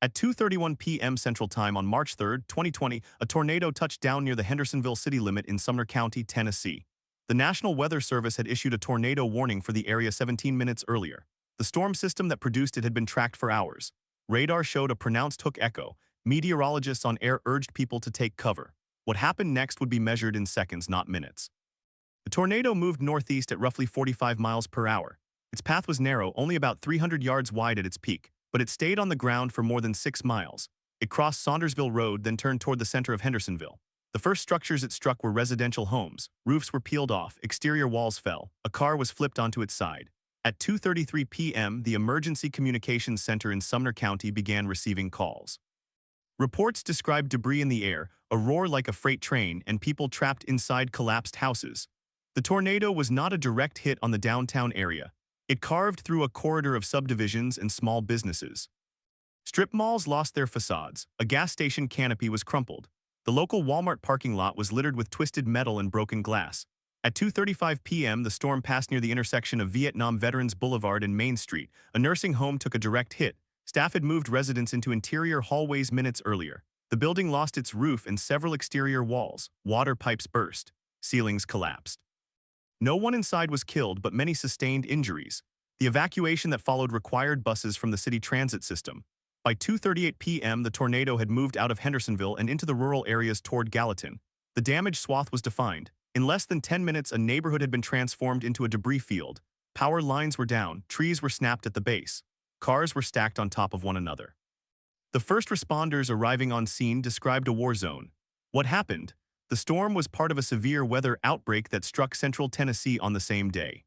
At 2:31 p.m. Central Time on March 3, 2020, a tornado touched down near the Hendersonville city limit in Sumner County, Tennessee. The National Weather Service had issued a tornado warning for the area 17 minutes earlier. The storm system that produced it had been tracked for hours. Radar showed a pronounced hook echo. Meteorologists on air urged people to take cover. What happened next would be measured in seconds, not minutes. The tornado moved northeast at roughly 45 miles per hour. Its path was narrow, only about 300 yards wide at its peak, but it stayed on the ground for more than 6 miles. It crossed Saundersville Road, then turned toward the center of Hendersonville. The first structures it struck were residential homes. Roofs were peeled off, exterior walls fell. A car was flipped onto its side. At 2:33 p.m., the Emergency Communications Center in Sumner County began receiving calls. Reports described debris in the air, a roar like a freight train, and people trapped inside collapsed houses. The tornado was not a direct hit on the downtown area. It carved through a corridor of subdivisions and small businesses. Strip malls lost their facades. A gas station canopy was crumpled. The local Walmart parking lot was littered with twisted metal and broken glass. At 2:35 p.m., the storm passed near the intersection of Vietnam Veterans Boulevard and Main Street. A nursing home took a direct hit. Staff had moved residents into interior hallways minutes earlier. The building lost its roof and several exterior walls. Water pipes burst. Ceilings collapsed. No one inside was killed, but many sustained injuries. The evacuation that followed required buses from the city transit system. By 2:38 p.m., the tornado had moved out of Hendersonville and into the rural areas toward Gallatin. The damaged swath was defined. In less than 10 minutes, a neighborhood had been transformed into a debris field. Power lines were down, trees were snapped at the base. Cars were stacked on top of one another. The first responders arriving on scene described a war zone. What happened? The storm was part of a severe weather outbreak that struck central Tennessee on the same day.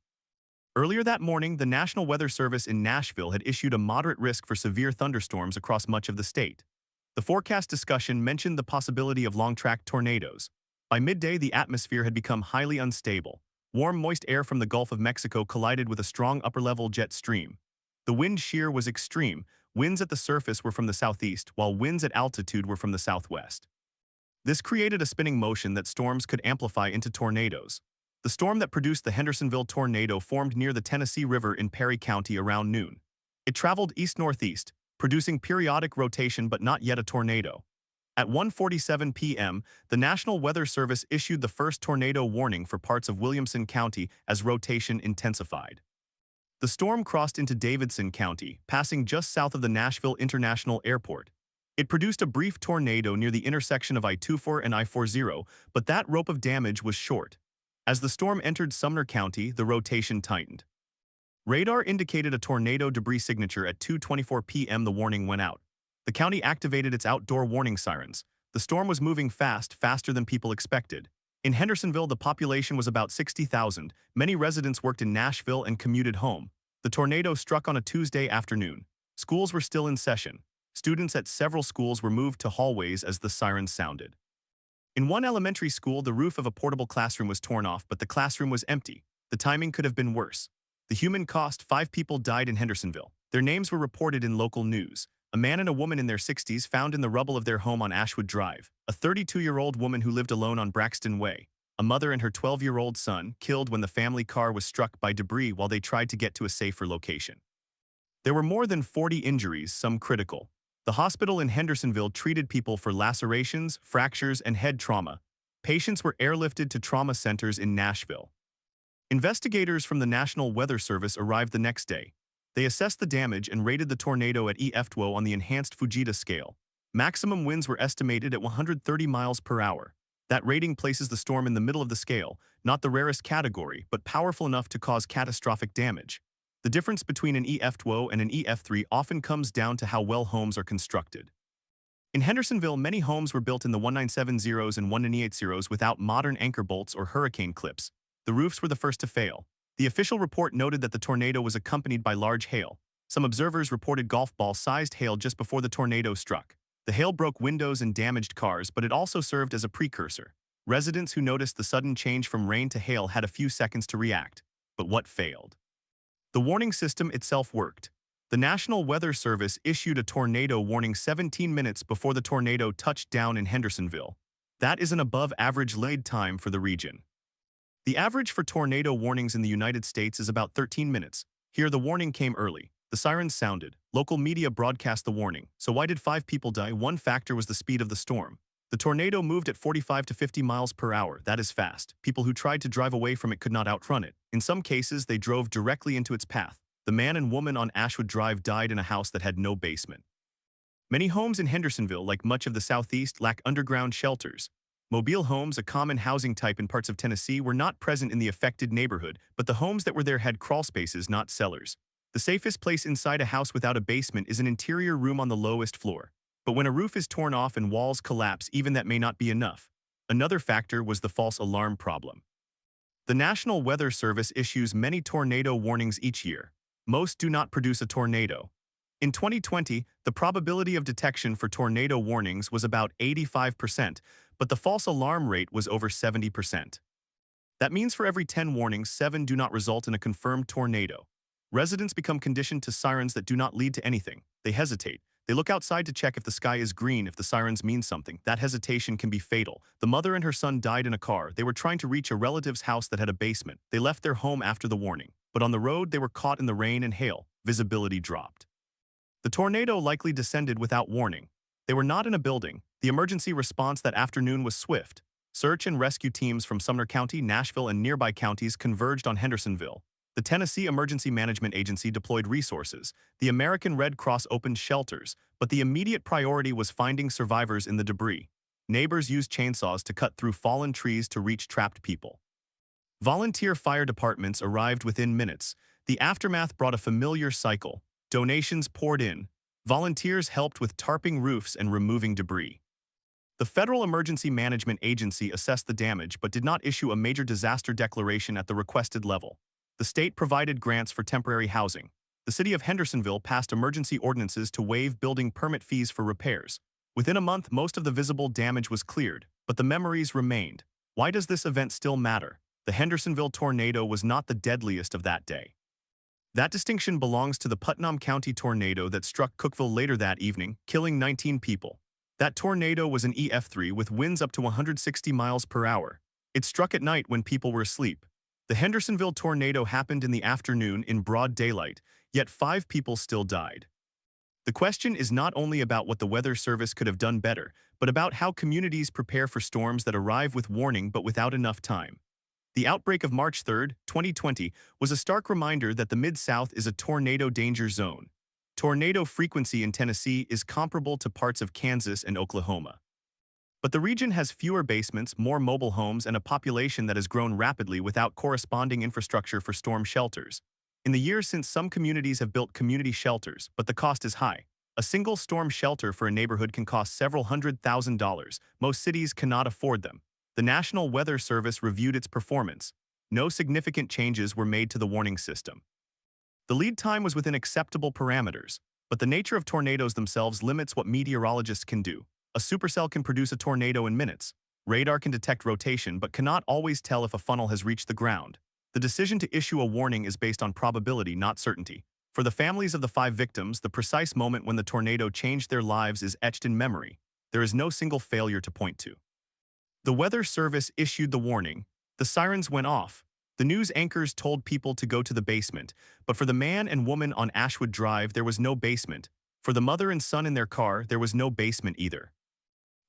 Earlier that morning, the National Weather Service in Nashville had issued a moderate risk for severe thunderstorms across much of the state. The forecast discussion mentioned the possibility of long-track tornadoes. By midday, the atmosphere had become highly unstable. Warm, moist air from the Gulf of Mexico collided with a strong upper-level jet stream. The wind shear was extreme. Winds at the surface were from the southeast, while winds at altitude were from the southwest. This created a spinning motion that storms could amplify into tornadoes. The storm that produced the Hendersonville tornado formed near the Tennessee River in Perry County around noon. It traveled east-northeast, producing periodic rotation but not yet a tornado. At 1:47 p.m., the National Weather Service issued the first tornado warning for parts of Williamson County as rotation intensified. The storm crossed into Davidson County, passing just south of the Nashville International Airport. It produced a brief tornado near the intersection of I-24 and I-40, but that rope of damage was short. As the storm entered Sumner County, the rotation tightened. Radar indicated a tornado debris signature at 2:24 p.m. The warning went out. The county activated its outdoor warning sirens. The storm was moving fast, faster than people expected. In Hendersonville, the population was about 60,000. Many residents worked in Nashville and commuted home. The tornado struck on a Tuesday afternoon. Schools were still in session. Students at several schools were moved to hallways as the sirens sounded. In one elementary school, the roof of a portable classroom was torn off, but the classroom was empty. The timing could have been worse. The human cost: 5 people died in Hendersonville. Their names were reported in local news. A man and a woman in their 60s found in the rubble of their home on Ashwood Drive. A 32-year-old woman who lived alone on Braxton Way. A mother and her 12-year-old son killed when the family car was struck by debris while they tried to get to a safer location. There were more than 40 injuries, some critical. The hospital in Hendersonville treated people for lacerations, fractures, and head trauma. Patients were airlifted to trauma centers in Nashville. Investigators from the National Weather Service arrived the next day. They assessed the damage and rated the tornado at EF2 on the enhanced Fujita scale. Maximum winds were estimated at 130 miles per hour. That rating places the storm in the middle of the scale, not the rarest category, but powerful enough to cause catastrophic damage. The difference between an EF2 and an EF3 often comes down to how well homes are constructed. In Hendersonville, many homes were built in the 1970s and 1980s without modern anchor bolts or hurricane clips. The roofs were the first to fail. The official report noted that the tornado was accompanied by large hail. Some observers reported golf ball-sized hail just before the tornado struck. The hail broke windows and damaged cars, but it also served as a precursor. Residents who noticed the sudden change from rain to hail had a few seconds to react. But what failed? The warning system itself worked. The National Weather Service issued a tornado warning 17 minutes before the tornado touched down in Hendersonville. That is an above-average lead time for the region. The average for tornado warnings in the United States is about 13 minutes. Here, the warning came early. The sirens sounded. Local media broadcast the warning. So why did 5 people die? One factor was the speed of the storm. The tornado moved at 45 to 50 miles per hour. That is fast. People who tried to drive away from it could not outrun it. In some cases, they drove directly into its path. The man and woman on Ashwood Drive died in a house that had no basement. Many homes in Hendersonville, like much of the Southeast, lack underground shelters. Mobile homes, a common housing type in parts of Tennessee, were not present in the affected neighborhood, but the homes that were there had crawl spaces, not cellars. The safest place inside a house without a basement is an interior room on the lowest floor. But when a roof is torn off and walls collapse, even that may not be enough. Another factor was the false alarm problem. The National Weather Service issues many tornado warnings each year. Most do not produce a tornado. In 2020, the probability of detection for tornado warnings was about 85%, but the false alarm rate was over 70%. That means for every 10 warnings, 7 do not result in a confirmed tornado. Residents become conditioned to sirens that do not lead to anything. They hesitate. They look outside to check if the sky is green, if the sirens mean something. That hesitation can be fatal. The mother and her son died in a car. They were trying to reach a relative's house that had a basement. They left their home after the warning. But on the road, they were caught in the rain and hail. Visibility dropped. The tornado likely descended without warning. They were not in a building. The emergency response that afternoon was swift. Search and rescue teams from Sumner County, Nashville, and nearby counties converged on Hendersonville. The Tennessee Emergency Management Agency deployed resources. The American Red Cross opened shelters, but the immediate priority was finding survivors in the debris. Neighbors used chainsaws to cut through fallen trees to reach trapped people. Volunteer fire departments arrived within minutes. The aftermath brought a familiar cycle. Donations poured in. Volunteers helped with tarping roofs and removing debris. The Federal Emergency Management Agency assessed the damage but did not issue a major disaster declaration at the requested level. The state provided grants for temporary housing. The city of Hendersonville passed emergency ordinances to waive building permit fees for repairs. Within a month, most of the visible damage was cleared, but the memories remained. Why does this event still matter? The Hendersonville tornado was not the deadliest of that day. That distinction belongs to the Putnam County tornado that struck Cookeville later that evening, killing 19 people. That tornado was an EF3 with winds up to 160 miles per hour. It struck at night when people were asleep. The Hendersonville tornado happened in the afternoon in broad daylight, yet 5 people still died. The question is not only about what the Weather Service could have done better, but about how communities prepare for storms that arrive with warning but without enough time. The outbreak of March 3, 2020, was a stark reminder that the Mid-South is a tornado danger zone. Tornado frequency in Tennessee is comparable to parts of Kansas and Oklahoma. But the region has fewer basements, more mobile homes, and a population that has grown rapidly without corresponding infrastructure for storm shelters. In the years since, some communities have built community shelters, but the cost is high. A single storm shelter for a neighborhood can cost several $100,000. Most cities cannot afford them. The National Weather Service reviewed its performance. No significant changes were made to the warning system. The lead time was within acceptable parameters, but the nature of tornadoes themselves limits what meteorologists can do. A supercell can produce a tornado in minutes. Radar can detect rotation but cannot always tell if a funnel has reached the ground. The decision to issue a warning is based on probability, not certainty. For the families of the 5 victims, the precise moment when the tornado changed their lives is etched in memory. There is no single failure to point to. The Weather Service issued the warning. The sirens went off. The news anchors told people to go to the basement, but for the man and woman on Ashwood Drive, there was no basement. For the mother and son in their car, there was no basement either.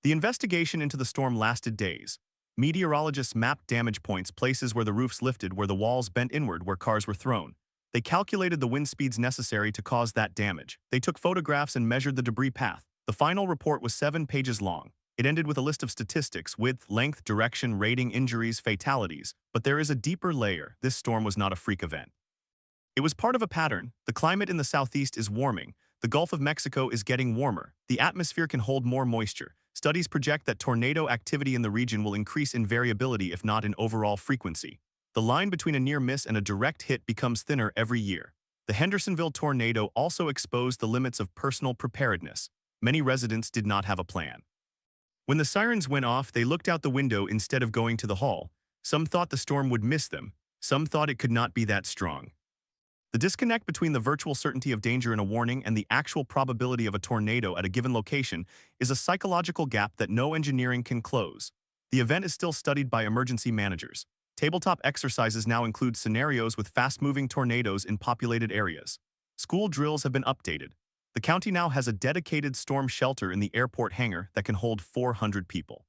The investigation into the storm lasted days. Meteorologists mapped damage points, places where the roofs lifted, where the walls bent inward, where cars were thrown. They calculated the wind speeds necessary to cause that damage. They took photographs and measured the debris path. The final report was 7 pages long. It ended with a list of statistics: width, length, direction, rating, injuries, fatalities. But there is a deeper layer. This storm was not a freak event. It was part of a pattern. The climate in the southeast is warming. The Gulf of Mexico is getting warmer. The atmosphere can hold more moisture. Studies project that tornado activity in the region will increase in variability if not in overall frequency. The line between a near miss and a direct hit becomes thinner every year. The Hendersonville tornado also exposed the limits of personal preparedness. Many residents did not have a plan. When the sirens went off, they looked out the window instead of going to the hall. Some thought the storm would miss them. Some thought it could not be that strong. The disconnect between the virtual certainty of danger in a warning and the actual probability of a tornado at a given location is a psychological gap that no engineering can close. The event is still studied by emergency managers. Tabletop exercises now include scenarios with fast-moving tornadoes in populated areas. School drills have been updated. The county now has a dedicated storm shelter in the airport hangar that can hold 400 people.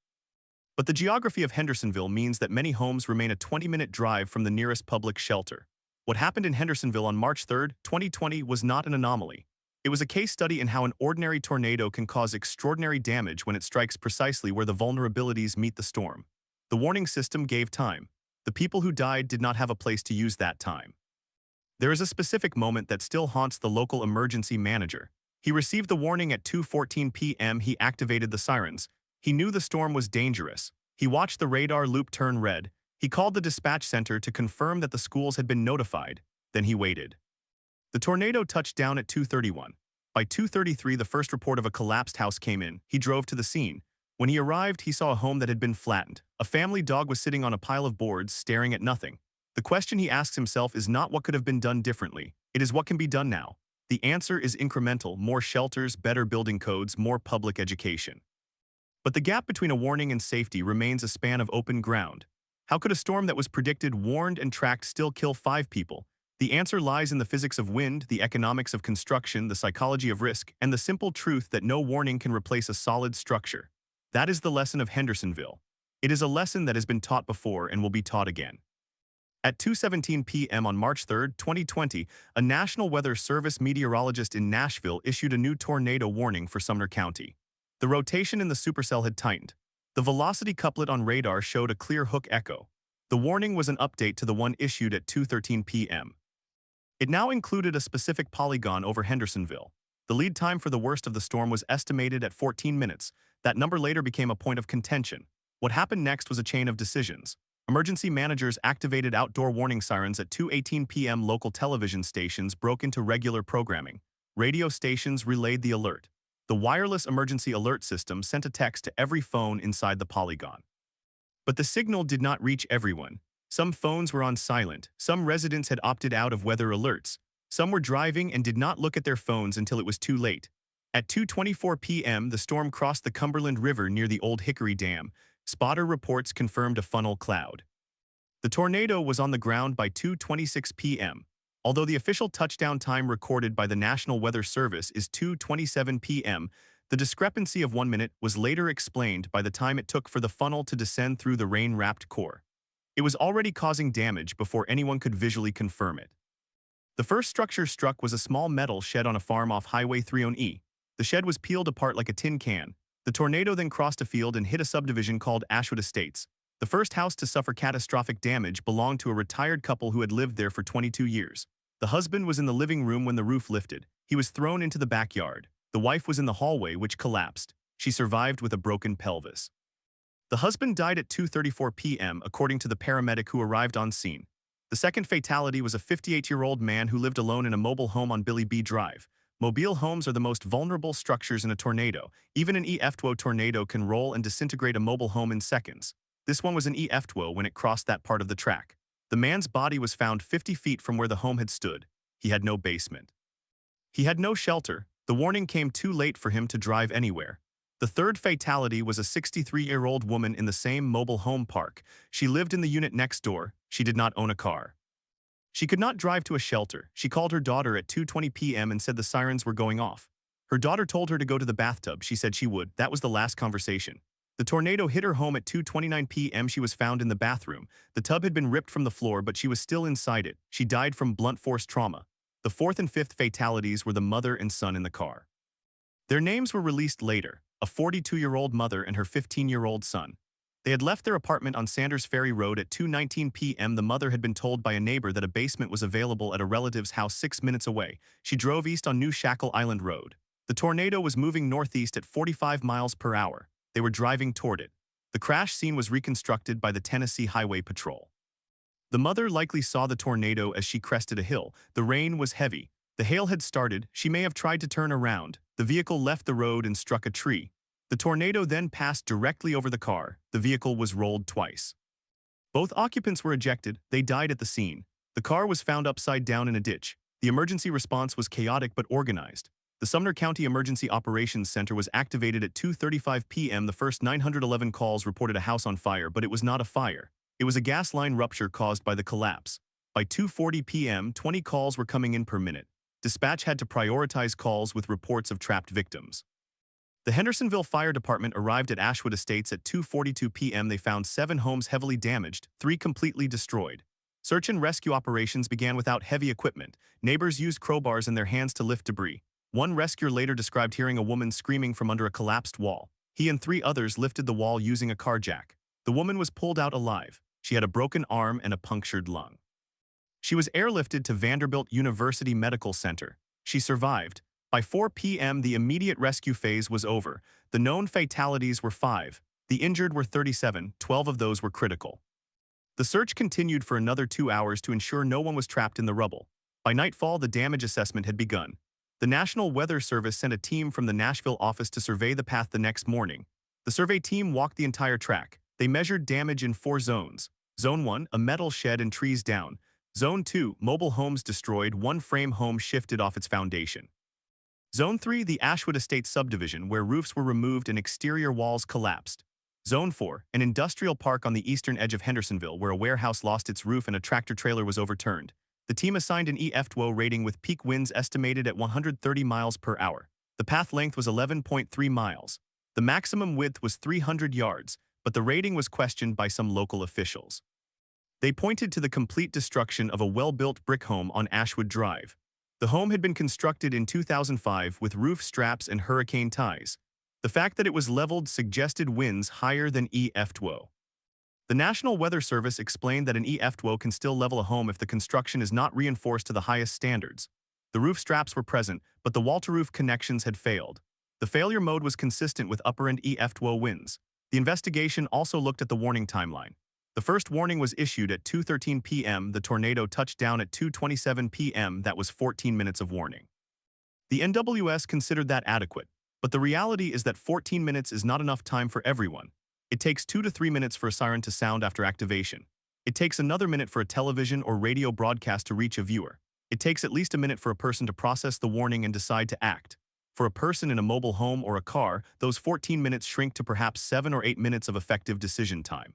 But the geography of Hendersonville means that many homes remain a 20-minute drive from the nearest public shelter. What happened in Hendersonville on March 3, 2020 was not an anomaly. It was a case study in how an ordinary tornado can cause extraordinary damage when it strikes precisely where the vulnerabilities meet the storm. The warning system gave time. The people who died did not have a place to use that time. There is a specific moment that still haunts the local emergency manager. He received the warning at 2:14 p.m. He activated the sirens. He knew the storm was dangerous. He watched the radar loop turn red. He called the dispatch center to confirm that the schools had been notified. Then he waited. The tornado touched down at 2:31. By 2:33, the first report of a collapsed house came in. He drove to the scene. When he arrived, he saw a home that had been flattened. A family dog was sitting on a pile of boards, staring at nothing. The question he asks himself is not what could have been done differently. It is what can be done now. The answer is incremental: more shelters, better building codes, more public education. But the gap between a warning and safety remains a span of open ground. How could a storm that was predicted, warned, and tracked still kill 5 people? The answer lies in the physics of wind, the economics of construction, the psychology of risk, and the simple truth that no warning can replace a solid structure. That is the lesson of Hendersonville. It is a lesson that has been taught before and will be taught again. At 2:17 p.m. on March 3, 2020, a National Weather Service meteorologist in Nashville issued a new tornado warning for Sumner County. The rotation in the supercell had tightened. The velocity couplet on radar showed a clear hook echo. The warning was an update to the one issued at 2:13 p.m. It now included a specific polygon over Hendersonville. The lead time for the worst of the storm was estimated at 14 minutes. That number later became a point of contention. What happened next was a chain of decisions. Emergency managers activated outdoor warning sirens at 2:18 p.m. Local television stations broke into regular programming. Radio stations relayed the alert. The wireless emergency alert system sent a text to every phone inside the polygon. But the signal did not reach everyone. Some phones were on silent. Some residents had opted out of weather alerts. Some were driving and did not look at their phones until it was too late. At 2:24 p.m., the storm crossed the Cumberland River near the Old Hickory Dam. Spotter reports confirmed a funnel cloud. The tornado was on the ground by 2:26 p.m. Although the official touchdown time recorded by the National Weather Service is 2:27 p.m., the discrepancy of 1 minute was later explained by the time it took for the funnel to descend through the rain-wrapped core. It was already causing damage before anyone could visually confirm it. The first structure struck was a small metal shed on a farm off Highway 301E. The shed was peeled apart like a tin can. The tornado then crossed a field and hit a subdivision called Ashwood Estates. The first house to suffer catastrophic damage belonged to a retired couple who had lived there for 22 years. The husband was in the living room when the roof lifted. He was thrown into the backyard. The wife was in the hallway, which collapsed. She survived with a broken pelvis. The husband died at 2:34 p.m., according to the paramedic who arrived on scene. The second fatality was a 58-year-old man who lived alone in a mobile home on Billy B. Drive. Mobile homes are the most vulnerable structures in a tornado. Even an EF2 tornado can roll and disintegrate a mobile home in seconds. This one was an EF2 when it crossed that part of the track. The man's body was found 50 feet from where the home had stood. He had no basement. He had no shelter. The warning came too late for him to drive anywhere. The third fatality was a 63-year-old woman in the same mobile home park. She lived in the unit next door. She did not own a car. She could not drive to a shelter. She called her daughter at 2:20 p.m. and said the sirens were going off. Her daughter told her to go to the bathtub. She said she would. That was the last conversation. The tornado hit her home at 2:29 p.m. She was found in the bathroom. The tub had been ripped from the floor, but she was still inside it. She died from blunt force trauma. The fourth and fifth fatalities were the mother and son in the car. Their names were released later, a 42-year-old mother and her 15-year-old son. They had left their apartment on Sanders Ferry Road at 2:19 p.m. The mother had been told by a neighbor that a basement was available at a relative's house 6 minutes away. She drove east on New Shackle Island Road. The tornado was moving northeast at 45 miles per hour. They were driving toward it. The crash scene was reconstructed by the Tennessee Highway Patrol. The mother likely saw the tornado as she crested a hill. The rain was heavy. The hail had started. She may have tried to turn around. The vehicle left the road and struck a tree. The tornado then passed directly over the car. The vehicle was rolled twice. Both occupants were ejected. They died at the scene. The car was found upside down in a ditch. The emergency response was chaotic but organized. The Sumner County Emergency Operations Center was activated at 2:35 p.m. The first 911 calls reported a house on fire, but it was not a fire. It was a gas line rupture caused by the collapse. By 2:40 p.m., 20 calls were coming in per minute. Dispatch had to prioritize calls with reports of trapped victims. The Hendersonville Fire Department arrived at Ashwood Estates at 2:42 p.m. They found 7 homes heavily damaged, 3 completely destroyed. Search and rescue operations began without heavy equipment. Neighbors used crowbars in their hands to lift debris. One rescuer later described hearing a woman screaming from under a collapsed wall. He and 3 others lifted the wall using a car jack. The woman was pulled out alive. She had a broken arm and a punctured lung. She was airlifted to Vanderbilt University Medical Center. She survived. By 4 p.m., the immediate rescue phase was over. The known fatalities were 5. The injured were 37, 12 of those were critical. The search continued for another 2 hours to ensure no one was trapped in the rubble. By nightfall, the damage assessment had begun. The National Weather Service sent a team from the Nashville office to survey the path the next morning. The survey team walked the entire track. They measured damage in 4 zones. Zone 1, a metal shed and trees down. Zone 2, mobile homes destroyed, 1 frame home shifted off its foundation. Zone 3, the Ashwood Estates subdivision, where roofs were removed and exterior walls collapsed. Zone 4, an industrial park on the eastern edge of Hendersonville, where a warehouse lost its roof and a tractor-trailer was overturned. The team assigned an EF2O rating with peak winds estimated at 130 miles per hour. The path length was 11.3 miles. The maximum width was 300 yards, but the rating was questioned by some local officials. They pointed to the complete destruction of a well-built brick home on Ashwood Drive. The home had been constructed in 2005 with roof straps and hurricane ties. The fact that it was leveled suggested winds higher than EF2O. The National Weather Service explained that an EF2O can still level a home if the construction is not reinforced to the highest standards. The roof straps were present, but the wall-to-roof connections had failed. The failure mode was consistent with upper-end EF2O winds. The investigation also looked at the warning timeline. The first warning was issued at 2:13 p.m. The tornado touched down at 2:27 p.m. That was 14 minutes of warning. The NWS considered that adequate, but the reality is that 14 minutes is not enough time for everyone. It takes 2 to 3 minutes for a siren to sound after activation. It takes another minute for a television or radio broadcast to reach a viewer. It takes at least a minute for a person to process the warning and decide to act. For a person in a mobile home or a car, those 14 minutes shrink to perhaps 7 or 8 minutes of effective decision time.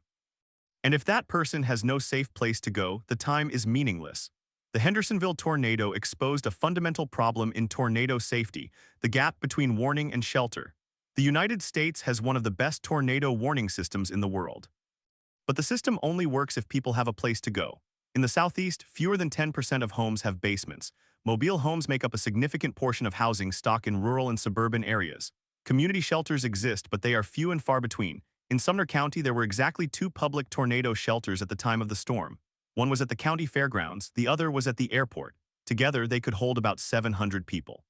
And if that person has no safe place to go, the time is meaningless. The Hendersonville tornado exposed a fundamental problem in tornado safety, the gap between warning and shelter. The United States has one of the best tornado warning systems in the world. But the system only works if people have a place to go. In the Southeast, fewer than 10% of homes have basements. Mobile homes make up a significant portion of housing stock in rural and suburban areas. Community shelters exist, but they are few and far between. In Sumner County, there were exactly 2 public tornado shelters at the time of the storm. One was at the county fairgrounds, the other was at the airport. Together, they could hold about 700 people.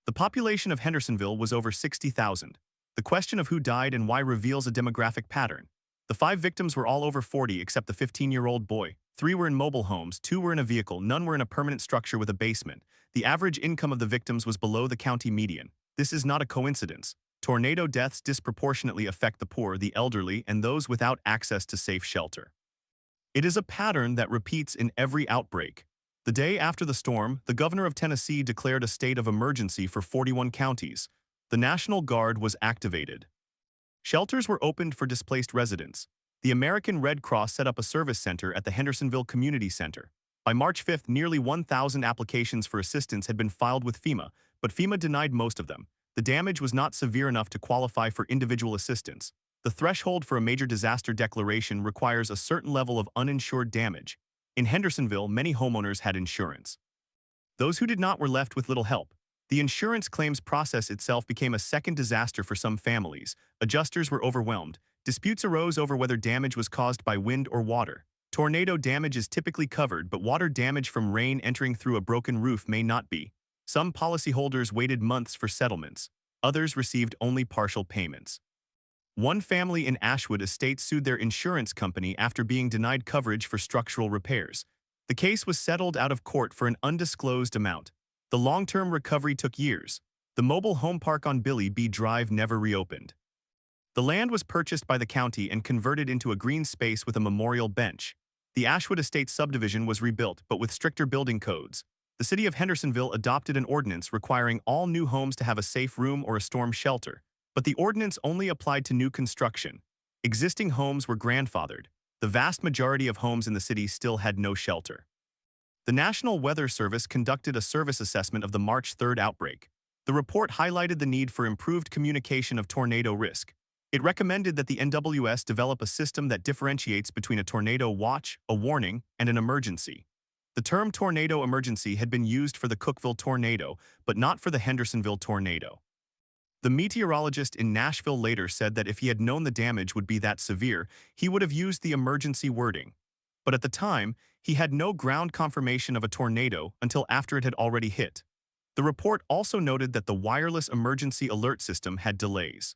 The population of Hendersonville was over 60,000. The question of who died and why reveals a demographic pattern. The 5 victims were all over 40 except the 15-year-old boy. 3 were in mobile homes, 2 were in a vehicle, none were in a permanent structure with a basement. The average income of the victims was below the county median. This is not a coincidence. Tornado deaths disproportionately affect the poor, the elderly, and those without access to safe shelter. It is a pattern that repeats in every outbreak. The day after the storm, the governor of Tennessee declared a state of emergency for 41 counties. The National Guard was activated. Shelters were opened for displaced residents. The American Red Cross set up a service center at the Hendersonville Community Center. By March 5th, nearly 1,000 applications for assistance had been filed with FEMA, but FEMA denied most of them. The damage was not severe enough to qualify for individual assistance. The threshold for a major disaster declaration requires a certain level of uninsured damage. In Hendersonville, many homeowners had insurance. Those who did not were left with little help. The insurance claims process itself became a second disaster for some families. Adjusters were overwhelmed. Disputes arose over whether damage was caused by wind or water. Tornado damage is typically covered, but water damage from rain entering through a broken roof may not be. Some policyholders waited months for settlements. Others received only partial payments. One family in Ashwood Estates sued their insurance company after being denied coverage for structural repairs. The case was settled out of court for an undisclosed amount. The long-term recovery took years. The mobile home park on Billy B. Drive never reopened. The land was purchased by the county and converted into a green space with a memorial bench. The Ashwood Estates subdivision was rebuilt, but with stricter building codes. The city of Hendersonville adopted an ordinance requiring all new homes to have a safe room or a storm shelter, but the ordinance only applied to new construction. Existing homes were grandfathered. The vast majority of homes in the city still had no shelter. The National Weather Service conducted a service assessment of the March 3rd outbreak. The report highlighted the need for improved communication of tornado risk. It recommended that the NWS develop a system that differentiates between a tornado watch, a warning, and an emergency. The term tornado emergency had been used for the Cookeville tornado, but not for the Hendersonville tornado. The meteorologist in Nashville later said that if he had known the damage would be that severe, he would have used the emergency wording. But at the time, he had no ground confirmation of a tornado until after it had already hit. The report also noted that the wireless emergency alert system had delays.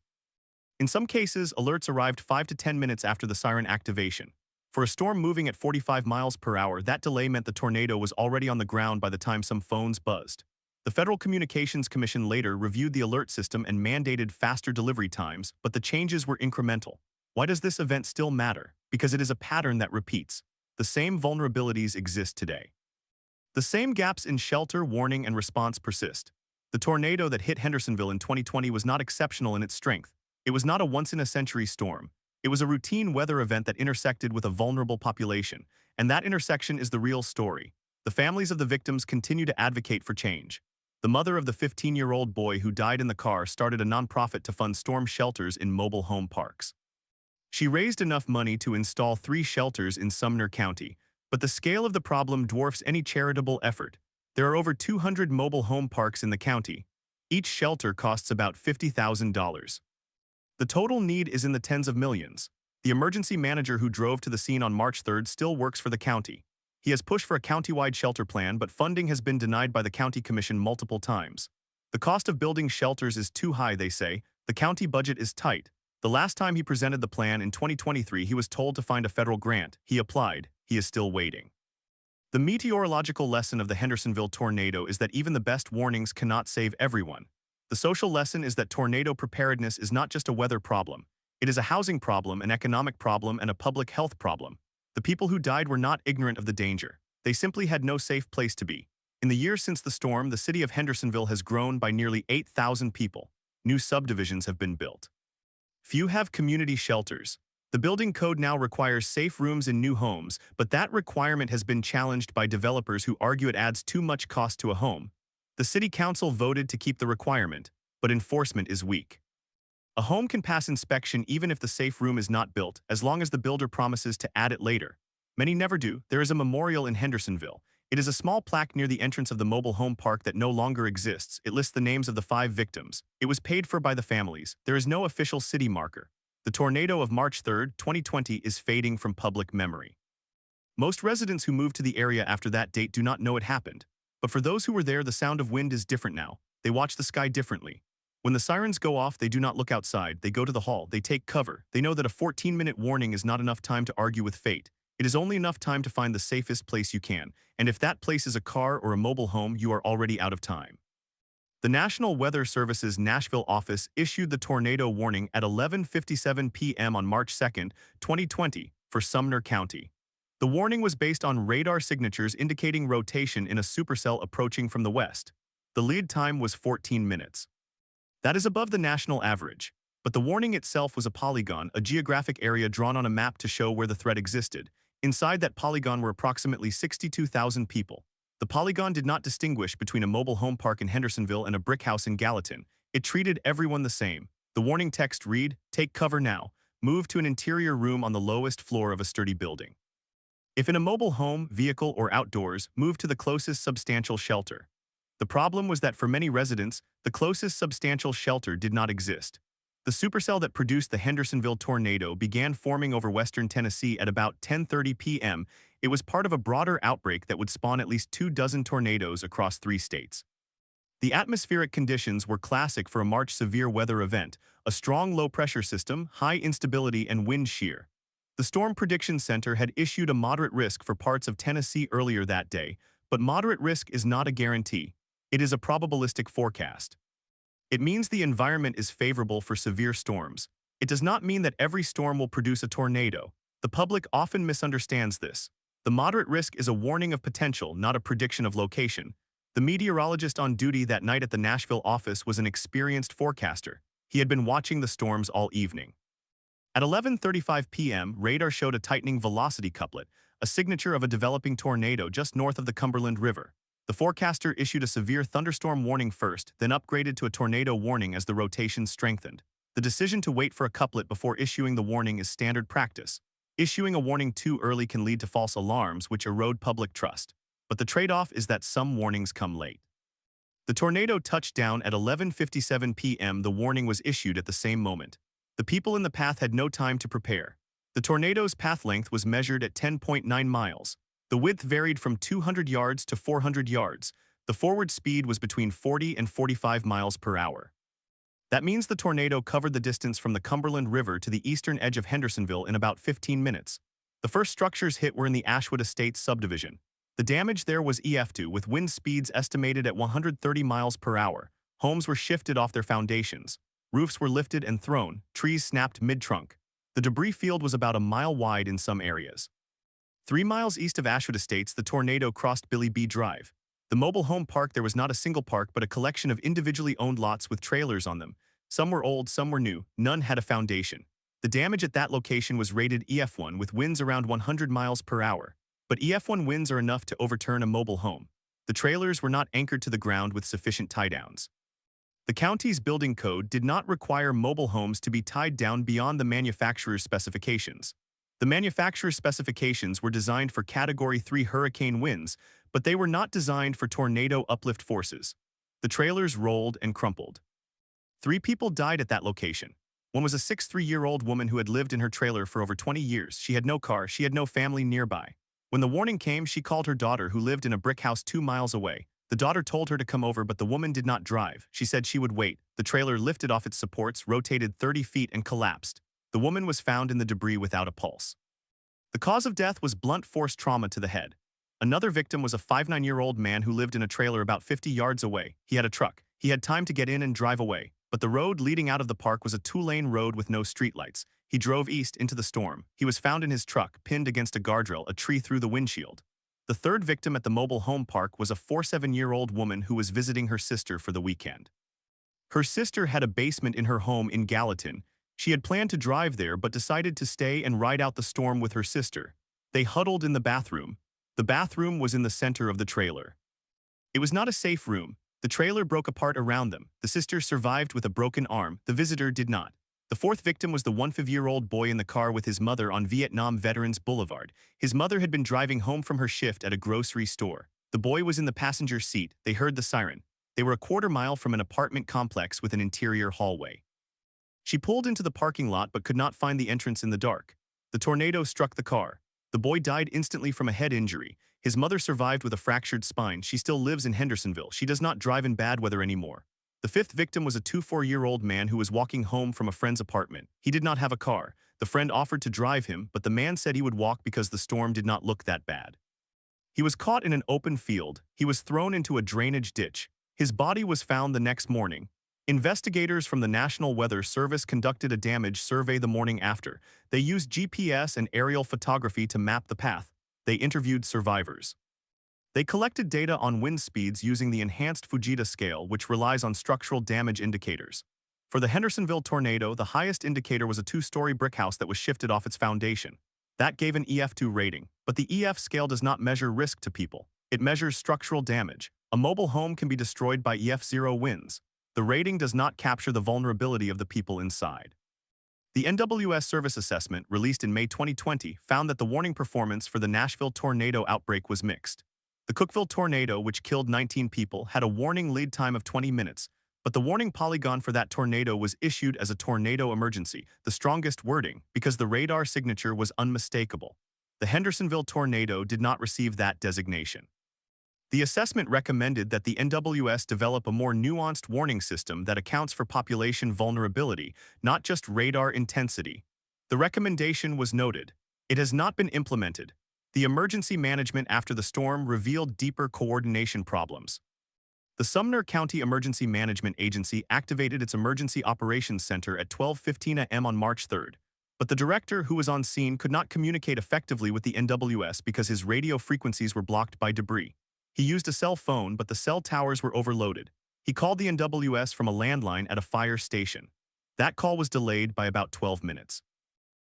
In some cases, alerts arrived 5 to 10 minutes after the siren activation. For a storm moving at 45 miles per hour, that delay meant the tornado was already on the ground by the time some phones buzzed. The Federal Communications Commission later reviewed the alert system and mandated faster delivery times, but the changes were incremental. Why does this event still matter? Because it is a pattern that repeats. The same vulnerabilities exist today. The same gaps in shelter, warning, and response persist. The tornado that hit Hendersonville in 2020 was not exceptional in its strength. It was not a once-in-a-century storm. It was a routine weather event that intersected with a vulnerable population, and that intersection is the real story. The families of the victims continue to advocate for change. The mother of the 15-year-old boy who died in the car started a nonprofit to fund storm shelters in mobile home parks. She raised enough money to install 3 shelters in Sumner County, but the scale of the problem dwarfs any charitable effort. There are over 200 mobile home parks in the county. Each shelter costs about $50,000. The total need is in the tens of millions. The emergency manager who drove to the scene on March 3rd still works for the county. He has pushed for a county-wide shelter plan, but funding has been denied by the county commission multiple times. The cost of building shelters is too high, they say. The county budget is tight. The last time he presented the plan in 2023, he was told to find a federal grant. He applied. He is still waiting. The meteorological lesson of the Hendersonville tornado is that even the best warnings cannot save everyone. The social lesson is that tornado preparedness is not just a weather problem. It is a housing problem, an economic problem, and a public health problem. The people who died were not ignorant of the danger. They simply had no safe place to be. In the years since the storm, the city of Hendersonville has grown by nearly 8,000 people. New subdivisions have been built. Few have community shelters. The building code now requires safe rooms in new homes, but that requirement has been challenged by developers who argue it adds too much cost to a home. The city council voted to keep the requirement, but enforcement is weak. A home can pass inspection even if the safe room is not built, as long as the builder promises to add it later. Many never do. There is a memorial in Hendersonville. It is a small plaque near the entrance of the mobile home park that no longer exists. It lists the names of the 5 victims. It was paid for by the families. There is no official city marker. The tornado of March 3, 2020 is fading from public memory. Most residents who moved to the area after that date do not know it happened. But for those who were there, the sound of wind is different now. They watch the sky differently. When the sirens go off, they do not look outside. They go to the hall. They take cover. They know that a 14-minute warning is not enough time to argue with fate. It is only enough time to find the safest place you can. And if that place is a car or a mobile home, you are already out of time. The National Weather Service's Nashville office issued the tornado warning at 11:57 p.m. on March 2, 2020, for Sumner County. The warning was based on radar signatures indicating rotation in a supercell approaching from the west. The lead time was 14 minutes. That is above the national average. But the warning itself was a polygon, a geographic area drawn on a map to show where the threat existed. Inside that polygon were approximately 62,000 people. The polygon did not distinguish between a mobile home park in Hendersonville and a brick house in Gallatin. It treated everyone the same. The warning text read, "Take cover now. Move to an interior room on the lowest floor of a sturdy building. If in a mobile home, vehicle, or outdoors, move to the closest substantial shelter." The problem was that for many residents, the closest substantial shelter did not exist. The supercell that produced the Hendersonville tornado began forming over western Tennessee at about 10:30 p.m. It was part of a broader outbreak that would spawn at least 24 tornadoes across 3 states. The atmospheric conditions were classic for a March severe weather event: a strong low-pressure system, high instability, and wind shear. The Storm Prediction Center had issued a moderate risk for parts of Tennessee earlier that day, but moderate risk is not a guarantee. It is a probabilistic forecast. It means the environment is favorable for severe storms. It does not mean that every storm will produce a tornado. The public often misunderstands this. The moderate risk is a warning of potential, not a prediction of location. The meteorologist on duty that night at the Nashville office was an experienced forecaster. He had been watching the storms all evening. At 11:35 p.m., radar showed a tightening velocity couplet, a signature of a developing tornado just north of the Cumberland River. The forecaster issued a severe thunderstorm warning first, then upgraded to a tornado warning as the rotation strengthened. The decision to wait for a couplet before issuing the warning is standard practice. Issuing a warning too early can lead to false alarms, which erode public trust. But the trade-off is that some warnings come late. The tornado touched down at 11:57 p.m. The warning was issued at the same moment. The people in the path had no time to prepare. The tornado's path length was measured at 10.9 miles. The width varied from 200 yards to 400 yards. The forward speed was between 40 and 45 miles per hour. That means the tornado covered the distance from the Cumberland River to the eastern edge of Hendersonville in about 15 minutes. The first structures hit were in the Ashwood Estates subdivision. The damage there was EF2, with wind speeds estimated at 130 miles per hour. Homes were shifted off their foundations. Roofs were lifted and thrown. Trees snapped mid-trunk. The debris field was about a mile wide in some areas. 3 miles east of Ashwood Estates, the tornado crossed Billy B. Drive. The mobile home park, there was not a single park but a collection of individually owned lots with trailers on them. Some were old, some were new, none had a foundation. The damage at that location was rated EF1 with winds around 100 miles per hour. But EF1 winds are enough to overturn a mobile home. The trailers were not anchored to the ground with sufficient tie-downs. The county's building code did not require mobile homes to be tied down beyond the manufacturer's specifications. The manufacturer's specifications were designed for Category 3 hurricane winds, but they were not designed for tornado uplift forces. The trailers rolled and crumpled. 3 people died at that location. One was a 63-year-old woman who had lived in her trailer for over 20 years. She had no car, she had no family nearby. When the warning came, she called her daughter, who lived in a brick house 2 miles away. The daughter told her to come over, but the woman did not drive. She said she would wait. The trailer lifted off its supports, rotated 30 feet, and collapsed. The woman was found in the debris without a pulse. The cause of death was blunt force trauma to the head. Another victim was a 59-year-old man who lived in a trailer about 50 yards away. He had a truck. He had time to get in and drive away. But the road leading out of the park was a 2-lane road with no streetlights. He drove east into the storm. He was found in his truck, pinned against a guardrail, a tree through the windshield. The third victim at the mobile home park was a 47-year-old woman who was visiting her sister for the weekend. Her sister had a basement in her home in Gallatin. She had planned to drive there but decided to stay and ride out the storm with her sister. They huddled in the bathroom. The bathroom was in the center of the trailer. It was not a safe room. The trailer broke apart around them. The sister survived with a broken arm. The visitor did not. The fourth victim was the 15-year-old boy in the car with his mother on Vietnam Veterans Boulevard. His mother had been driving home from her shift at a grocery store. The boy was in the passenger seat. They heard the siren. They were a quarter mile from an apartment complex with an interior hallway. She pulled into the parking lot but could not find the entrance in the dark. The tornado struck the car. The boy died instantly from a head injury. His mother survived with a fractured spine. She still lives in Hendersonville. She does not drive in bad weather anymore. The fifth victim was a 24-year-old man who was walking home from a friend's apartment. He did not have a car. The friend offered to drive him, but the man said he would walk because the storm did not look that bad. He was caught in an open field. He was thrown into a drainage ditch. His body was found the next morning. Investigators from the National Weather Service conducted a damage survey the morning after. They used GPS and aerial photography to map the path. They interviewed survivors. They collected data on wind speeds using the enhanced Fujita scale, which relies on structural damage indicators. For the Hendersonville tornado, the highest indicator was a 2-story brick house that was shifted off its foundation. That gave an EF2 rating, but the EF scale does not measure risk to people. It measures structural damage. A mobile home can be destroyed by EF0 winds. The rating does not capture the vulnerability of the people inside. The NWS Service Assessment, released in May 2020, found that the warning performance for the Nashville tornado outbreak was mixed. The Cookeville tornado, which killed 19 people, had a warning lead time of 20 minutes, but the warning polygon for that tornado was issued as a tornado emergency, the strongest wording, because the radar signature was unmistakable. The Hendersonville tornado did not receive that designation. The assessment recommended that the NWS develop a more nuanced warning system that accounts for population vulnerability, not just radar intensity. The recommendation was noted. It has not been implemented. The emergency management after the storm revealed deeper coordination problems. The Sumner County Emergency Management Agency activated its Emergency Operations Center at 12:15 a.m. on March 3rd, but the director who was on scene could not communicate effectively with the NWS because his radio frequencies were blocked by debris. He used a cell phone, but the cell towers were overloaded. He called the NWS from a landline at a fire station. That call was delayed by about 12 minutes.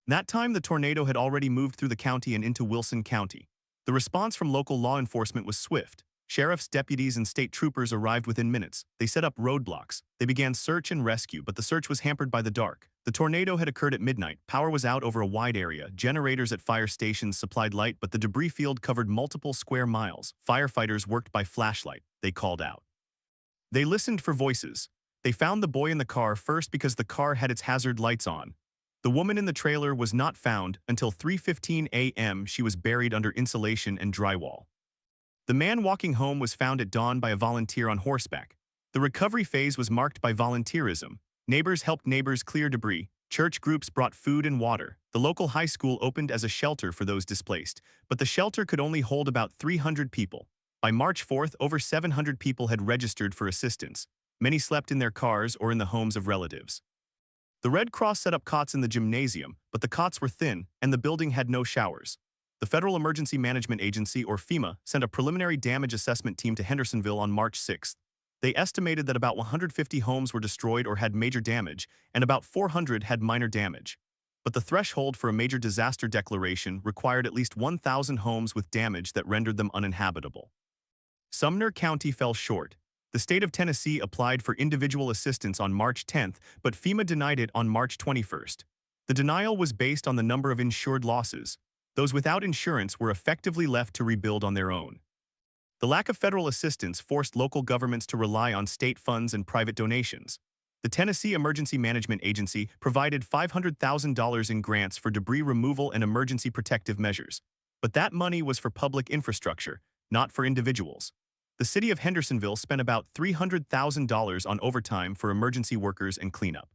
That time, the tornado had already moved through the county and into Wilson County. The response from local law enforcement was swift. Sheriffs, deputies, and state troopers arrived within minutes. They set up roadblocks. They began search and rescue, but the search was hampered by the dark. The tornado had occurred at midnight. Power was out over a wide area. Generators at fire stations supplied light, but the debris field covered multiple square miles. Firefighters worked by flashlight. They called out. They listened for voices. They found the boy in the car first because the car had its hazard lights on. The woman in the trailer was not found until 3:15 a.m. She was buried under insulation and drywall. The man walking home was found at dawn by a volunteer on horseback. The recovery phase was marked by volunteerism. Neighbors helped neighbors clear debris. Church groups brought food and water. The local high school opened as a shelter for those displaced, but the shelter could only hold about 300 people. By March 4th, over 700 people had registered for assistance. Many slept in their cars or in the homes of relatives. The Red Cross set up cots in the gymnasium, but the cots were thin and the building had no showers. The Federal Emergency Management Agency, or FEMA, sent a preliminary damage assessment team to Hendersonville on March 6th. They estimated that about 150 homes were destroyed or had major damage, and about 400 had minor damage. But the threshold for a major disaster declaration required at least 1,000 homes with damage that rendered them uninhabitable. Sumner County fell short. The state of Tennessee applied for individual assistance on March 10th, but FEMA denied it on March 21st. The denial was based on the number of insured losses. Those without insurance were effectively left to rebuild on their own. The lack of federal assistance forced local governments to rely on state funds and private donations. The Tennessee Emergency Management Agency provided $500,000 in grants for debris removal and emergency protective measures. But that money was for public infrastructure, not for individuals. The city of Hendersonville spent about $300,000 on overtime for emergency workers and cleanup.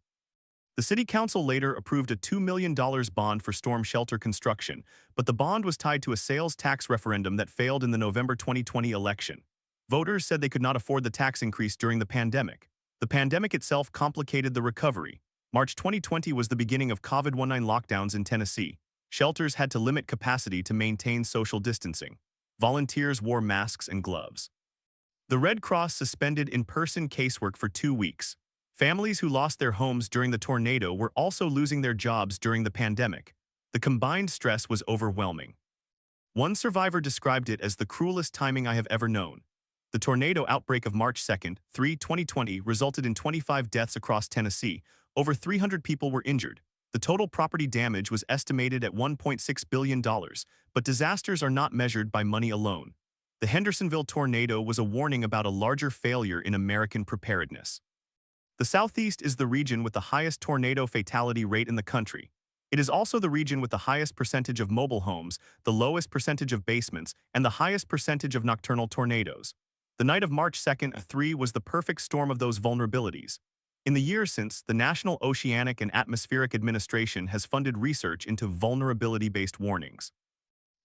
The city council later approved a $2 million bond for storm shelter construction, but the bond was tied to a sales tax referendum that failed in the November 2020 election. Voters said they could not afford the tax increase during the pandemic. The pandemic itself complicated the recovery. March 2020 was the beginning of COVID-19 lockdowns in Tennessee. Shelters had to limit capacity to maintain social distancing. Volunteers wore masks and gloves. The Red Cross suspended in-person casework for 2 weeks. Families who lost their homes during the tornado were also losing their jobs during the pandemic. The combined stress was overwhelming. One survivor described it as the cruelest timing I have ever known. The tornado outbreak of March 2nd, 2020 resulted in 25 deaths across Tennessee. Over 300 people were injured. The total property damage was estimated at $1.6 billion, but disasters are not measured by money alone. The Hendersonville tornado was a warning about a larger failure in American preparedness. The Southeast is the region with the highest tornado fatality rate in the country. It is also the region with the highest percentage of mobile homes, the lowest percentage of basements, and the highest percentage of nocturnal tornadoes. The night of March 2nd, 3 was the perfect storm of those vulnerabilities. In the years since, the National Oceanic and Atmospheric Administration has funded research into vulnerability-based warnings.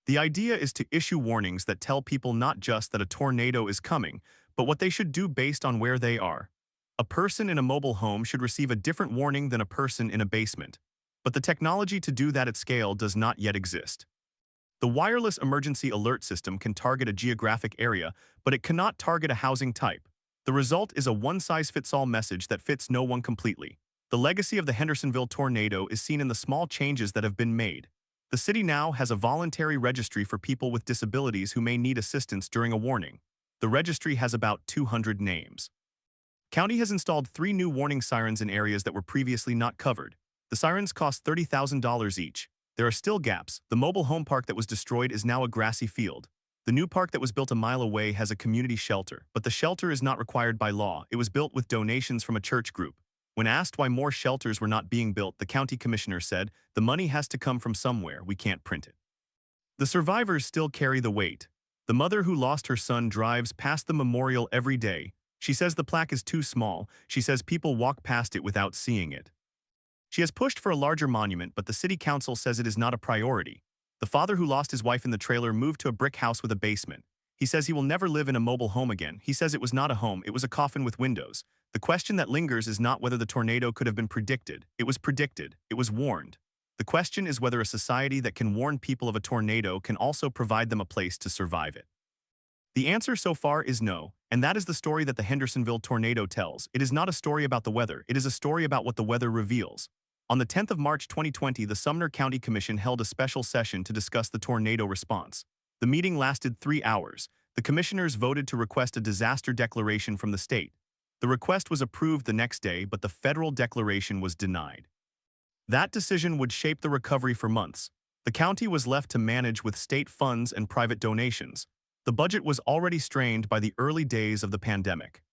The idea is to issue warnings that tell people not just that a tornado is coming, but what they should do based on where they are. A person in a mobile home should receive a different warning than a person in a basement. But the technology to do that at scale does not yet exist. The wireless emergency alert system can target a geographic area, but it cannot target a housing type. The result is a one-size-fits-all message that fits no one completely. The legacy of the Hendersonville tornado is seen in the small changes that have been made. The city now has a voluntary registry for people with disabilities who may need assistance during a warning. The registry has about 200 names. County has installed 3 new warning sirens in areas that were previously not covered. The sirens cost $30,000 each. There are still gaps. The mobile home park that was destroyed is now a grassy field. The new park that was built a mile away has a community shelter, but the shelter is not required by law. It was built with donations from a church group. When asked why more shelters were not being built, the county commissioner said, "The money has to come from somewhere. We can't print it." The survivors still carry the weight. The mother who lost her son drives past the memorial every day. She says the plaque is too small. She says people walk past it without seeing it. She has pushed for a larger monument, but the city council says it is not a priority. The father who lost his wife in the trailer moved to a brick house with a basement. He says he will never live in a mobile home again. He says it was not a home, it was a coffin with windows. The question that lingers is not whether the tornado could have been predicted. It was predicted. It was warned. The question is whether a society that can warn people of a tornado can also provide them a place to survive it. The answer so far is no, and that is the story that the Hendersonville tornado tells. It is not a story about the weather, it is a story about what the weather reveals. On the 10th of March 2020, the Sumner County Commission held a special session to discuss the tornado response. The meeting lasted 3 hours. The commissioners voted to request a disaster declaration from the state. The request was approved the next day, but the federal declaration was denied. That decision would shape the recovery for months. The county was left to manage with state funds and private donations. The budget was already strained by the early days of the pandemic.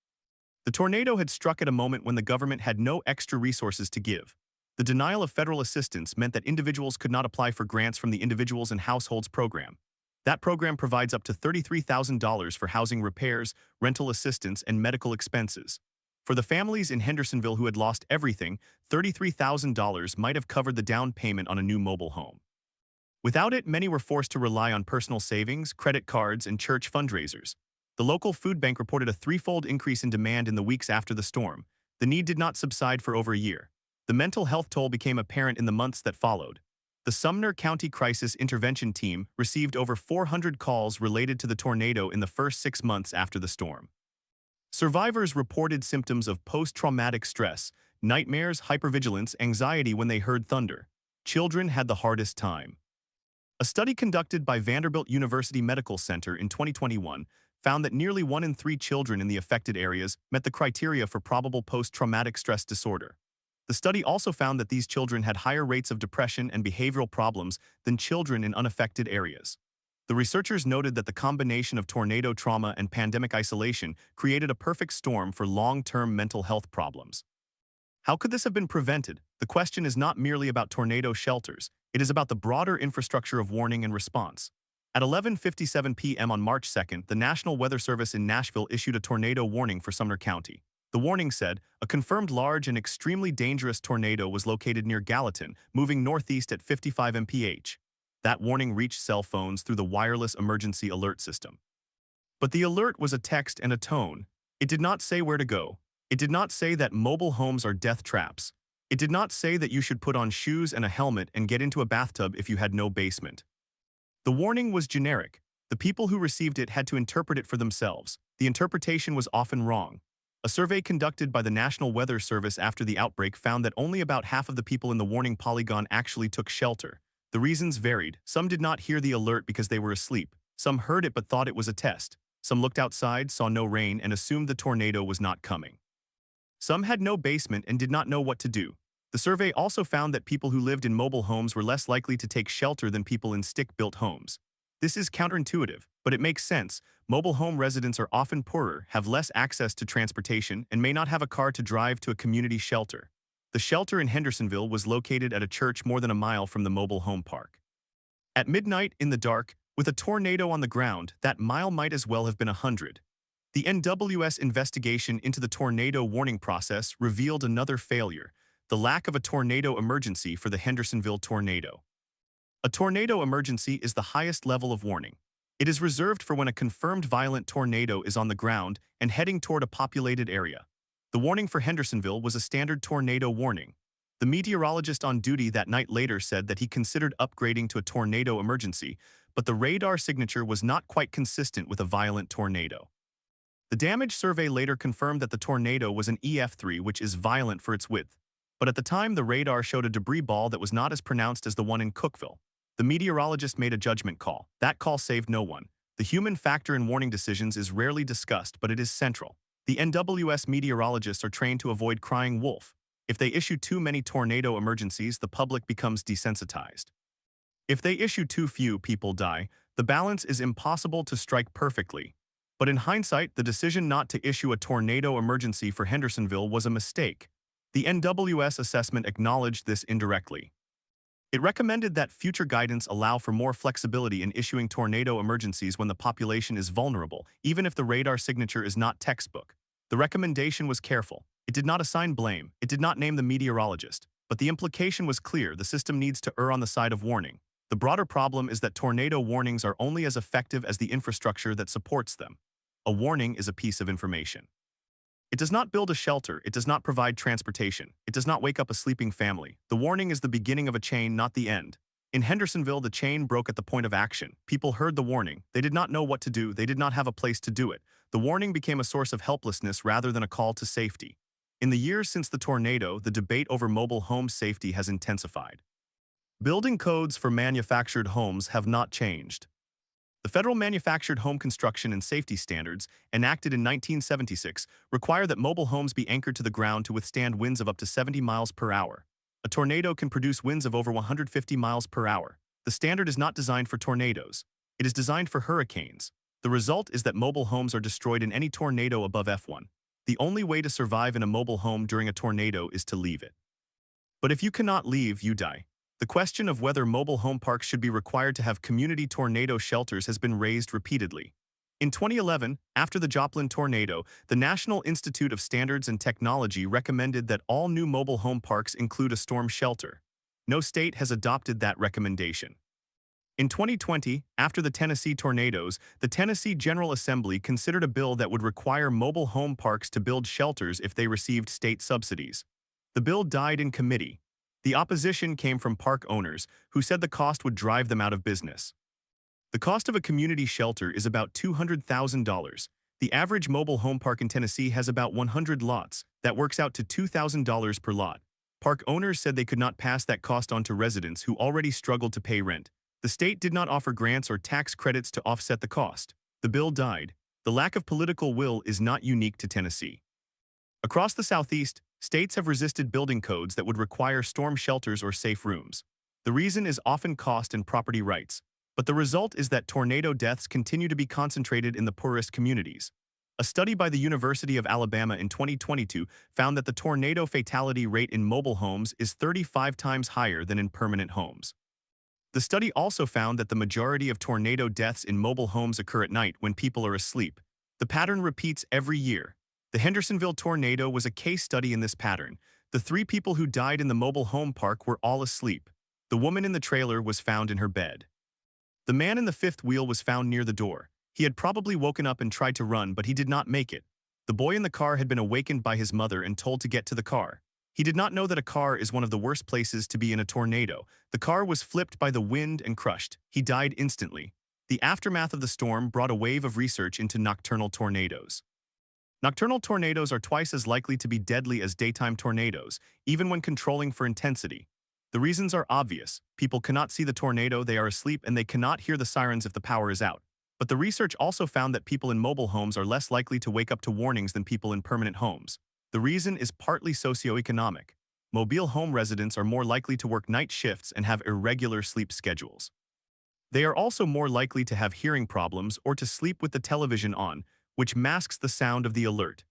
The tornado had struck at a moment when the government had no extra resources to give. The denial of federal assistance meant that individuals could not apply for grants from the Individuals and Households Program. That program provides up to $33,000 for housing repairs, rental assistance, and medical expenses. For the families in Hendersonville who had lost everything, $33,000 might have covered the down payment on a new mobile home. Without it, many were forced to rely on personal savings, credit cards, and church fundraisers. The local food bank reported a threefold increase in demand in the weeks after the storm. The need did not subside for over a year. The mental health toll became apparent in the months that followed. The Sumner County Crisis Intervention Team received over 400 calls related to the tornado in the first 6 months after the storm. Survivors reported symptoms of post-traumatic stress, nightmares, hypervigilance, anxiety when they heard thunder. Children had the hardest time. A study conducted by Vanderbilt University Medical Center in 2021 found that nearly 1 in 3 children in the affected areas met the criteria for probable post-traumatic stress disorder. The study also found that these children had higher rates of depression and behavioral problems than children in unaffected areas. The researchers noted that the combination of tornado trauma and pandemic isolation created a perfect storm for long-term mental health problems. How could this have been prevented? The question is not merely about tornado shelters. It is about the broader infrastructure of warning and response. At 11:57 p.m. on March 2nd, the National Weather Service in Nashville issued a tornado warning for Sumner County. The warning said, a confirmed large and extremely dangerous tornado was located near Gallatin, moving northeast at 55 mph. That warning reached cell phones through the wireless emergency alert system. But the alert was a text and a tone. It did not say where to go. It did not say that mobile homes are death traps. It did not say that you should put on shoes and a helmet and get into a bathtub if you had no basement. The warning was generic. The people who received it had to interpret it for themselves. The interpretation was often wrong. A survey conducted by the National Weather Service after the outbreak found that only about half of the people in the warning polygon actually took shelter. The reasons varied. Some did not hear the alert because they were asleep. Some heard it but thought it was a test. Some looked outside, saw no rain, and assumed the tornado was not coming. Some had no basement and did not know what to do. The survey also found that people who lived in mobile homes were less likely to take shelter than people in stick-built homes. This is counterintuitive, but it makes sense. Mobile home residents are often poorer, have less access to transportation, and may not have a car to drive to a community shelter. The shelter in Hendersonville was located at a church more than a mile from the mobile home park. At midnight, in the dark, with a tornado on the ground, that mile might as well have been 100. The NWS investigation into the tornado warning process revealed another failure: the lack of a tornado emergency for the Hendersonville tornado. A tornado emergency is the highest level of warning. It is reserved for when a confirmed violent tornado is on the ground and heading toward a populated area. The warning for Hendersonville was a standard tornado warning. The meteorologist on duty that night later said that he considered upgrading to a tornado emergency, but the radar signature was not quite consistent with a violent tornado. The damage survey later confirmed that the tornado was an EF3, which is violent for its width. But at the time, the radar showed a debris ball that was not as pronounced as the one in Cookeville. The meteorologist made a judgment call. That call saved no one. The human factor in warning decisions is rarely discussed, but it is central. The NWS meteorologists are trained to avoid crying wolf. If they issue too many tornado emergencies, the public becomes desensitized. If they issue too few, people die. The balance is impossible to strike perfectly. But in hindsight, the decision not to issue a tornado emergency for Hendersonville was a mistake. The NWS assessment acknowledged this indirectly. It recommended that future guidance allow for more flexibility in issuing tornado emergencies when the population is vulnerable, even if the radar signature is not textbook. The recommendation was careful. It did not assign blame. It did not name the meteorologist. But the implication was clear: the system needs to err on the side of warning. The broader problem is that tornado warnings are only as effective as the infrastructure that supports them. A warning is a piece of information. It does not build a shelter. It does not provide transportation. It does not wake up a sleeping family. The warning is the beginning of a chain, not the end. In Hendersonville, the chain broke at the point of action. People heard the warning. They did not know what to do. They did not have a place to do it. The warning became a source of helplessness rather than a call to safety. In the years since the tornado, the debate over mobile home safety has intensified. Building codes for manufactured homes have not changed. The Federal Manufactured Home Construction and Safety Standards, enacted in 1976, require that mobile homes be anchored to the ground to withstand winds of up to 70 miles per hour. A tornado can produce winds of over 150 miles per hour. The standard is not designed for tornadoes. It is designed for hurricanes. The result is that mobile homes are destroyed in any tornado above F1. The only way to survive in a mobile home during a tornado is to leave it. But if you cannot leave, you die. The question of whether mobile home parks should be required to have community tornado shelters has been raised repeatedly. In 2011, after the Joplin tornado, the National Institute of Standards and Technology recommended that all new mobile home parks include a storm shelter. No state has adopted that recommendation. In 2020, after the Tennessee tornadoes, the Tennessee General Assembly considered a bill that would require mobile home parks to build shelters if they received state subsidies. The bill died in committee. The opposition came from park owners, who said the cost would drive them out of business. The cost of a community shelter is about $200,000. The average mobile home park in Tennessee has about 100 lots. That works out to $2,000 per lot. Park owners said they could not pass that cost on to residents who already struggled to pay rent. The state did not offer grants or tax credits to offset the cost. The bill died. The lack of political will is not unique to Tennessee. Across the Southeast, states have resisted building codes that would require storm shelters or safe rooms. The reason is often cost and property rights, but the result is that tornado deaths continue to be concentrated in the poorest communities. A study by the University of Alabama in 2022 found that the tornado fatality rate in mobile homes is 35 times higher than in permanent homes. The study also found that the majority of tornado deaths in mobile homes occur at night when people are asleep. The pattern repeats every year. The Hendersonville tornado was a case study in this pattern. The 3 people who died in the mobile home park were all asleep. The woman in the trailer was found in her bed. The man in the 5th wheel was found near the door. He had probably woken up and tried to run, but he did not make it. The boy in the car had been awakened by his mother and told to get to the car. He did not know that a car is one of the worst places to be in a tornado. The car was flipped by the wind and crushed. He died instantly. The aftermath of the storm brought a wave of research into nocturnal tornadoes. Nocturnal tornadoes are twice as likely to be deadly as daytime tornadoes, even when controlling for intensity. The reasons are obvious. People cannot see the tornado, they are asleep, and they cannot hear the sirens if the power is out. But the research also found that people in mobile homes are less likely to wake up to warnings than people in permanent homes. The reason is partly socioeconomic. Mobile home residents are more likely to work night shifts and have irregular sleep schedules. They are also more likely to have hearing problems or to sleep with the television on, which masks the sound of the alert.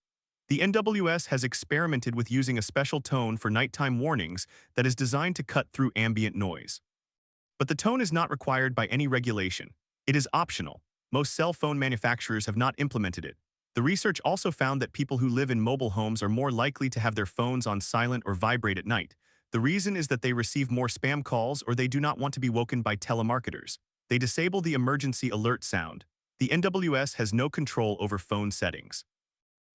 The NWS has experimented with using a special tone for nighttime warnings that is designed to cut through ambient noise. But the tone is not required by any regulation. It is optional. Most cell phone manufacturers have not implemented it. The research also found that people who live in mobile homes are more likely to have their phones on silent or vibrate at night. The reason is that they receive more spam calls or they do not want to be woken by telemarketers. They disable the emergency alert sound. The NWS has no control over phone settings.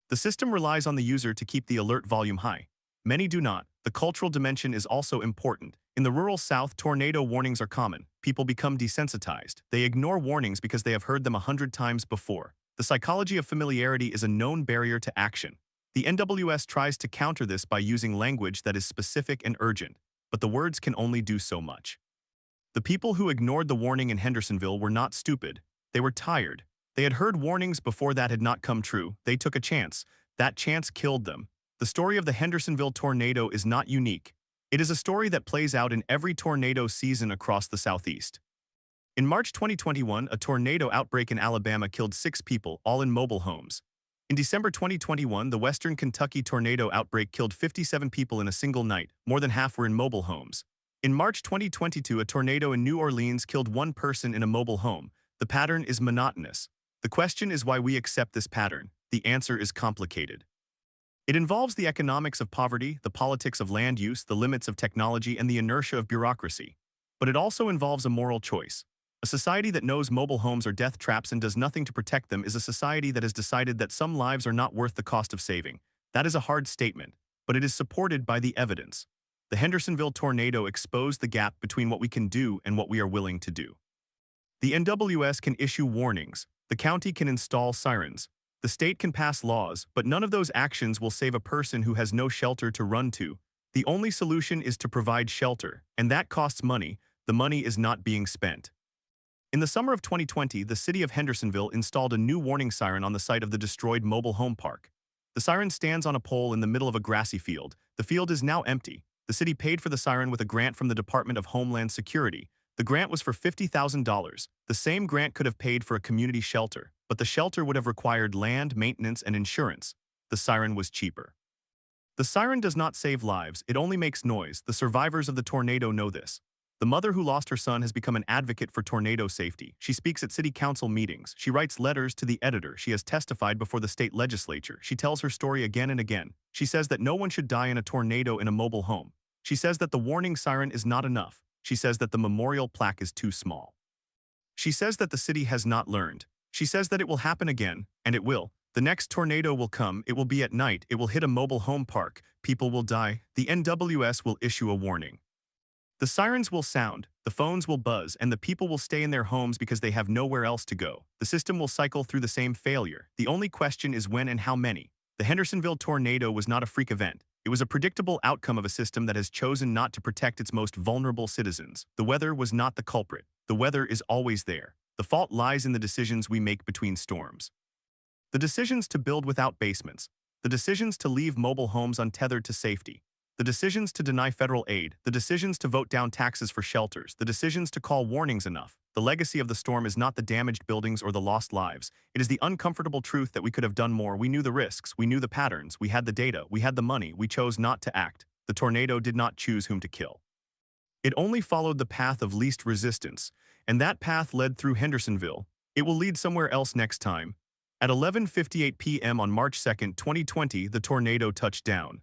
The system relies on the user to keep the alert volume high. Many do not. The cultural dimension is also important. In the rural South, tornado warnings are common. People become desensitized. They ignore warnings because they have heard them 100 times before. The psychology of familiarity is a known barrier to action. The NWS tries to counter this by using language that is specific and urgent, but the words can only do so much. The people who ignored the warning in Hendersonville were not stupid. They were tired. They had heard warnings before that had not come true. They took a chance. That chance killed them. The story of the Hendersonville tornado is not unique. It is a story that plays out in every tornado season across the Southeast. In March 2021, a tornado outbreak in Alabama killed 6 people, all in mobile homes. In December 2021, the Western Kentucky tornado outbreak killed 57 people in a single night. More than half were in mobile homes. In March 2022, a tornado in New Orleans killed 1 person in a mobile home. The pattern is monotonous. The question is why we accept this pattern. The answer is complicated. It involves the economics of poverty, the politics of land use, the limits of technology, and the inertia of bureaucracy. But it also involves a moral choice. A society that knows mobile homes are death traps and does nothing to protect them is a society that has decided that some lives are not worth the cost of saving. That is a hard statement, but it is supported by the evidence. The Hendersonville tornado exposed the gap between what we can do and what we are willing to do. The NWS can issue warnings. The county can install sirens. The state can pass laws, but none of those actions will save a person who has no shelter to run to. The only solution is to provide shelter, and that costs money. The money is not being spent. In the summer of 2020, the city of Hendersonville installed a new warning siren on the site of the destroyed mobile home park. The siren stands on a pole in the middle of a grassy field. The field is now empty. The city paid for the siren with a grant from the Department of Homeland Security. The grant was for $50,000. The same grant could have paid for a community shelter, but the shelter would have required land, maintenance, and insurance. The siren was cheaper. The siren does not save lives, it only makes noise. The survivors of the tornado know this. The mother who lost her son has become an advocate for tornado safety. She speaks at city council meetings. She writes letters to the editor. She has testified before the state legislature. She tells her story again and again. She says that no one should die in a tornado in a mobile home. She says that the warning siren is not enough. She says that the memorial plaque is too small. She says that the city has not learned. She says that it will happen again, and it will. The next tornado will come. It will be at night. It will hit a mobile home park. People will die. The NWS will issue a warning. The sirens will sound, the phones will buzz, and the people will stay in their homes because they have nowhere else to go. The system will cycle through the same failure. The only question is when and how many. The Hendersonville tornado was not a freak event. It was a predictable outcome of a system that has chosen not to protect its most vulnerable citizens. The weather was not the culprit. The weather is always there. The fault lies in the decisions we make between storms. The decisions to build without basements. The decisions to leave mobile homes untethered to safety. The decisions to deny federal aid, the decisions to vote down taxes for shelters, the decisions to call warnings enough. The legacy of the storm is not the damaged buildings or the lost lives. It is the uncomfortable truth that we could have done more. We knew the risks, we knew the patterns, we had the data, we had the money, we chose not to act. The tornado did not choose whom to kill. It only followed the path of least resistance, and that path led through Hendersonville. It will lead somewhere else next time. At 11:58 p.m. on March 2, 2020, the tornado touched down.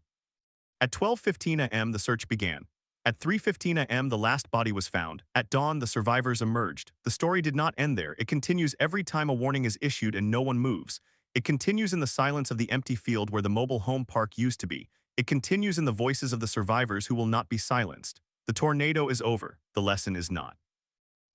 At 12:15 a.m. the search began. At 3:15 a.m. the last body was found. At dawn the survivors emerged. The story did not end there. It continues every time a warning is issued and no one moves. It continues in the silence of the empty field where the mobile home park used to be. It continues in the voices of the survivors who will not be silenced. The tornado is over. The lesson is not.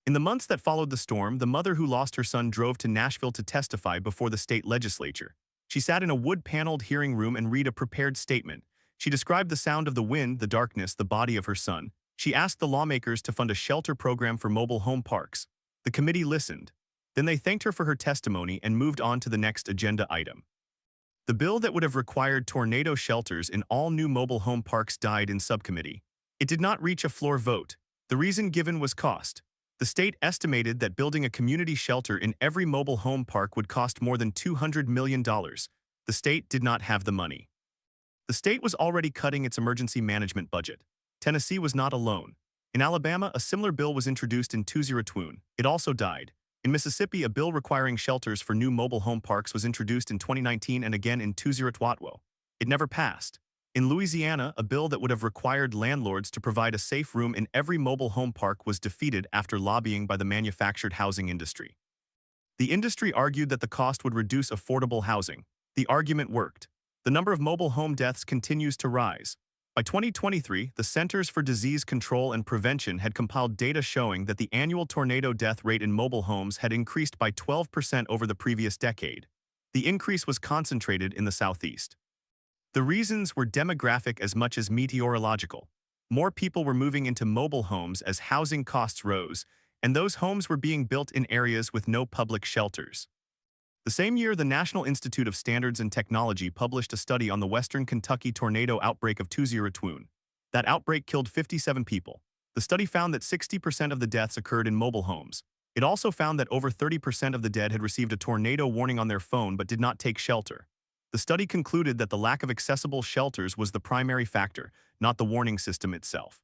In the months that followed the storm, the mother who lost her son drove to Nashville to testify before the state legislature. She sat in a wood-paneled hearing room and read a prepared statement. She described the sound of the wind, the darkness, the body of her son. She asked the lawmakers to fund a shelter program for mobile home parks. The committee listened. Then they thanked her for her testimony and moved on to the next agenda item. The bill that would have required tornado shelters in all new mobile home parks died in subcommittee. It did not reach a floor vote. The reason given was cost. The state estimated that building a community shelter in every mobile home park would cost more than $200 million. The state did not have the money. The state was already cutting its emergency management budget. Tennessee was not alone. In Alabama, a similar bill was introduced in 2020. It also died. In Mississippi, a bill requiring shelters for new mobile home parks was introduced in 2019 and again in 2020. It never passed. In Louisiana, a bill that would have required landlords to provide a safe room in every mobile home park was defeated after lobbying by the manufactured housing industry. The industry argued that the cost would reduce affordable housing. The argument worked. The number of mobile home deaths continues to rise. By 2023, the Centers for Disease Control and Prevention had compiled data showing that the annual tornado death rate in mobile homes had increased by 12% over the previous decade. The increase was concentrated in the Southeast. The reasons were demographic as much as meteorological. More people were moving into mobile homes as housing costs rose, and those homes were being built in areas with no public shelters. The same year, the National Institute of Standards and Technology published a study on the Western Kentucky tornado outbreak of 2020. That outbreak killed 57 people. The study found that 60% of the deaths occurred in mobile homes. It also found that over 30% of the dead had received a tornado warning on their phone but did not take shelter. The study concluded that the lack of accessible shelters was the primary factor, not the warning system itself.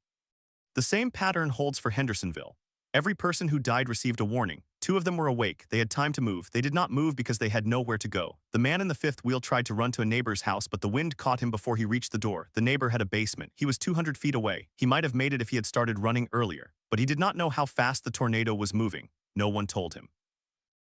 The same pattern holds for Hendersonville. Every person who died received a warning. 2 of them were awake. They had time to move. They did not move because they had nowhere to go. The man in the 5th wheel tried to run to a neighbor's house, but the wind caught him before he reached the door. The neighbor had a basement. He was 200 feet away. He might have made it if he had started running earlier, but he did not know how fast the tornado was moving. No one told him.